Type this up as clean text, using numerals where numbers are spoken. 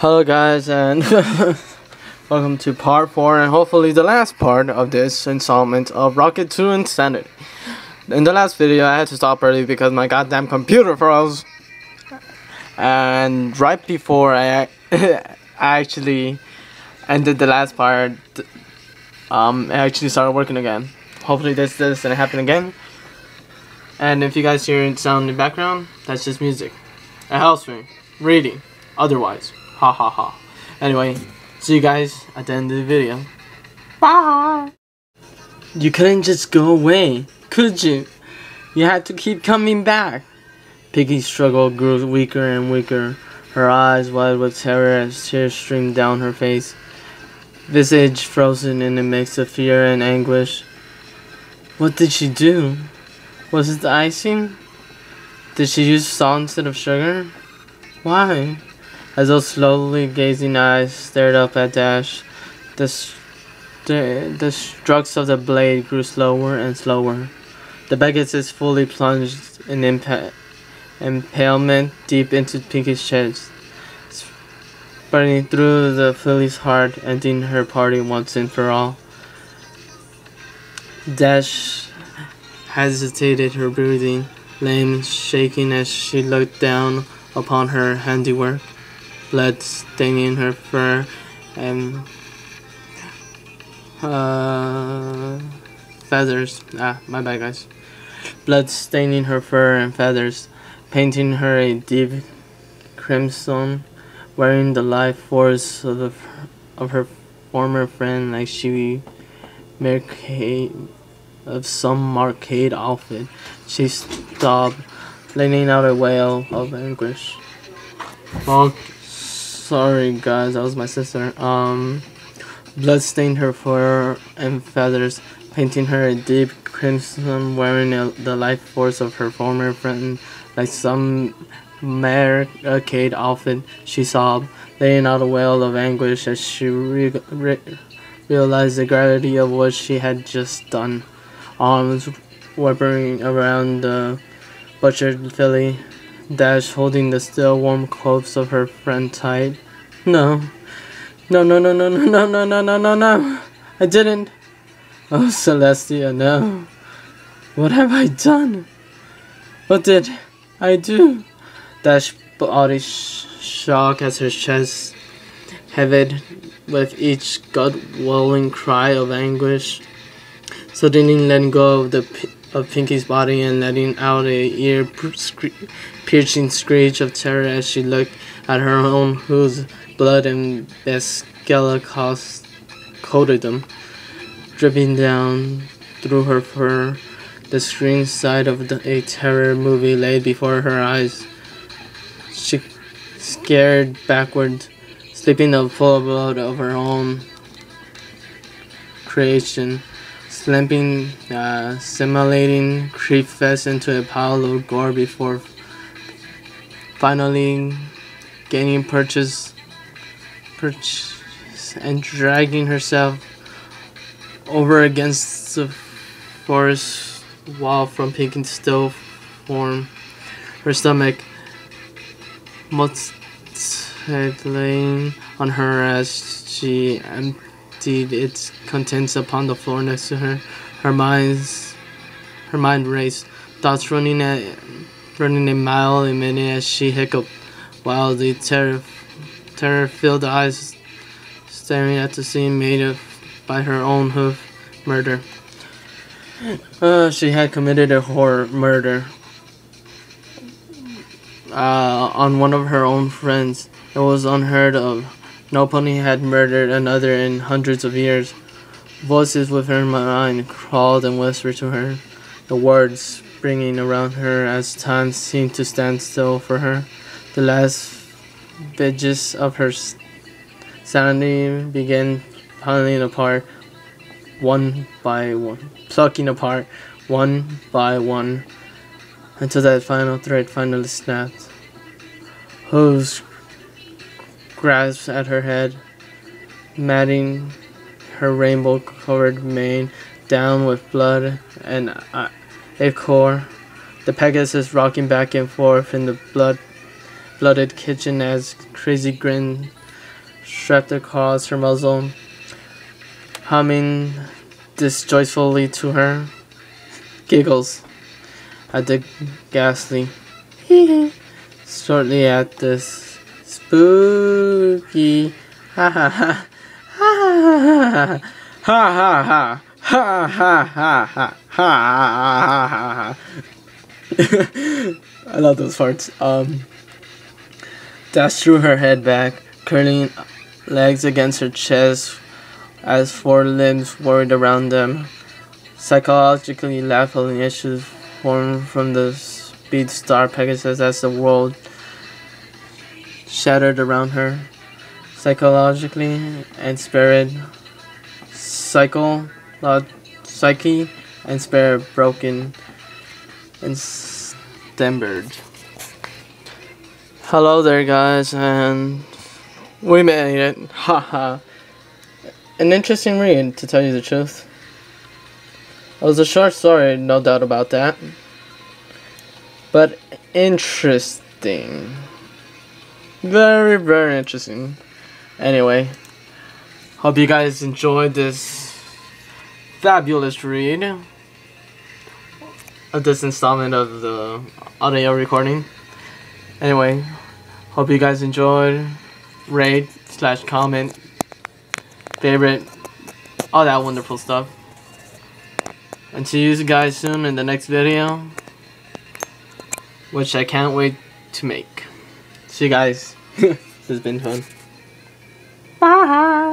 Hello guys, and welcome to part 4 and hopefully the last part of this installment of Rocket 2 Insanity. In the last video I had to stop early because my goddamn computer froze. And right before I actually ended the last part, I actually started working again. Hopefully this doesn't happen again. And if you guys hear sound in the background, that's just music. It helps me reading, otherwise. Ha ha ha. Anyway, see you guys at the end of the video. Bye! You couldn't just go away, could you? You had to keep coming back. Piggy's struggle grew weaker and weaker, her eyes wide with terror as tears streamed down her face, visage frozen in a mix of fear and anguish. What did she do? Was it the icing? Did she use salt instead of sugar? Why? As those slowly gazing eyes stared up at Dash, the strokes of the blade grew slower and slower. The Pegasus fully plunged in impalement deep into Pinky's chest, spreading through the filly's heart, ending her party once and for all. Dash hesitated, her breathing limbs shaking as she looked down upon her handiwork. Blood staining her fur and feathers. My bad, guys. Blood staining her fur and feathers, painting her a deep crimson, wearing the life force of her former friend like she of some arcade outfit. She stopped, letting out a wail of anguish. Oh, sorry guys, that was my sister. Blood stained her fur and feathers, painting her a deep crimson, wearing the life force of her former friend like some arcade outfit. She sobbed, letting out a wail of anguish as she realized the gravity of what she had just done. Arms whirring around the butchered filly, Dash holding the still warm corpse of her friend tight. No. No, no, no, no, no, no, no, no, no, no, no. I didn't. Oh, Celestia, no. What have I done? What did I do? Dash body shock as her chest heaved with each gut-welling cry of anguish. Suddenly letting go of Pinky's body and letting out a ear-piercing screech of terror as she looked at her own, whose blood and Bescella coated them, dripping down through her fur. The screen side of a terror movie lay before her eyes. She scared backward, slipping the full blood of her own creation, simulating creep fest into a pile of gore before finally gaining purchase and dragging herself over against the forest wall from Pinky's still form. Her stomach laying on her as she emptied its contents upon the floor next to her. Her mind raced, thoughts running a mile a minute as she hiccuped, while the terror-filled eyes staring at the scene made by her own hoof murder. She had committed a horror murder on one of her own friends. It was unheard of. No pony had murdered another in hundreds of years. Voices within her mind crawled and whispered to her, the words springing around her as time seemed to stand still for her. The last vestige of her sanity began piling apart one by one, plucking apart one by one, until that final thread finally snapped. Hooves grasped at her head, matting her rainbow-covered mane down with blood and ichor. The Pegasus rocking back and forth in the blooded kitchen as crazy grin strapped across her muzzle, humming disjoyfully to her. Giggles at the ghastly shortly at this spooky ha ha ha ha ha ha ha ha ha ha ha ha. I love those parts. Dash threw her head back, curling legs against her chest as four limbs whirled around them. Psychologically laughing issues formed from the speed star Pegasus as the world shattered around her. Psychologically and spirit, psyche and spirit broken and stemmered. Hello there, guys, and we made it. Haha. An interesting read, to tell you the truth. It was a short story, no doubt about that, but interesting. Very, very interesting. Anyway, hope you guys enjoyed this fabulous read of this installment of the audio recording. Anyway, hope you guys enjoyed. Rate / comment, favorite, all that wonderful stuff. And see you guys soon in the next video, which I can't wait to make. See you guys. This has been fun. Bye.